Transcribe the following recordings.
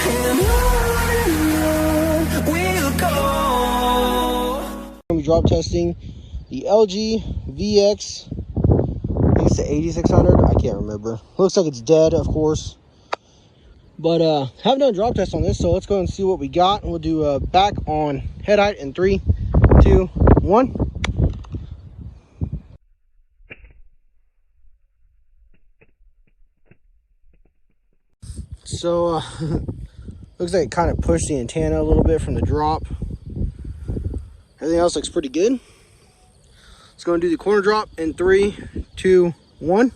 and on we'll go. We're drop testing the LG VX. I think it's the 8600. I can't remember. Looks like it's dead, of course. But haven't done a drop test on this, so let's go and see what we got. And we'll do back on head height in 3, 2, 1. So looks like it kind of pushed the antenna a little bit from the drop. Everything else looks pretty good. Let's go and do the corner drop in 3, 2, 1.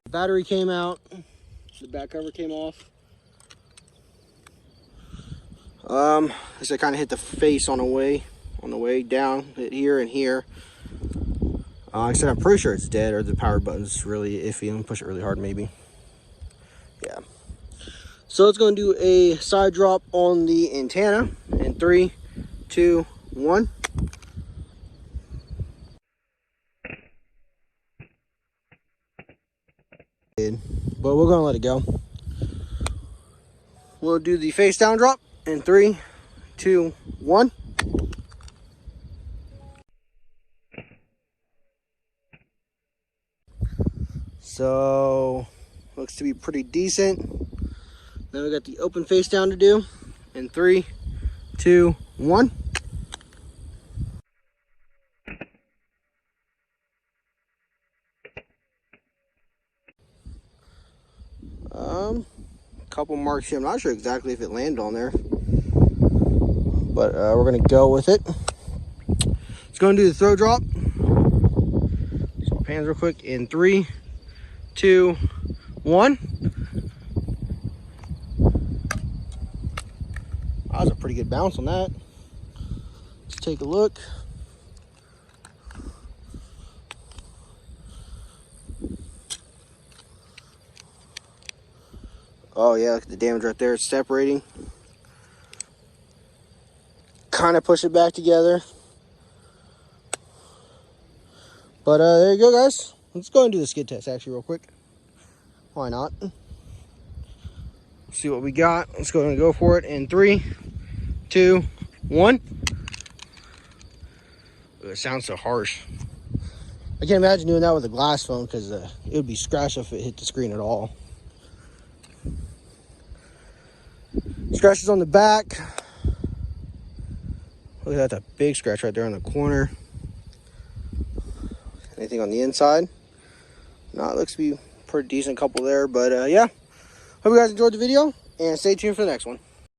Battery came out. The back cover came off. This I kind of hit the face on the way down. Hit here and here. Like I said, I'm pretty sure it's dead, or the power button's really iffy. I'm gonna push it really hard, maybe. Yeah. So let's go and do a side drop on the antenna in 3, 2, 1. But we're gonna let it go. We'll do the face down drop in 3, 2, 1. So looks to be pretty decent. Then we got the open face down to do in 3, 2, 1. Couple marks here. I'm not sure exactly if it landed on there, but we're gonna go with it. Let's go and do the throw drop. Swap hands real quick in 3, 2, 1. That was a pretty good bounce on that. Let's take a look. Oh yeah, look at the damage right there. It's separating. Kind of push it back together. But there you go, guys. Let's go and do the skid test actually real quick. Why not? See what we got. Let's go and go for it in 3, 2, 1. Ooh, it sounds so harsh. I can't imagine doing that with a glass phone, because it would be scratched if it hit the screen at all. Scratches on the back. Look at that, that's a big scratch right there on the corner. Anything on the inside? No, it looks to be pretty decent couple there, but yeah. Hope you guys enjoyed the video, and stay tuned for the next one.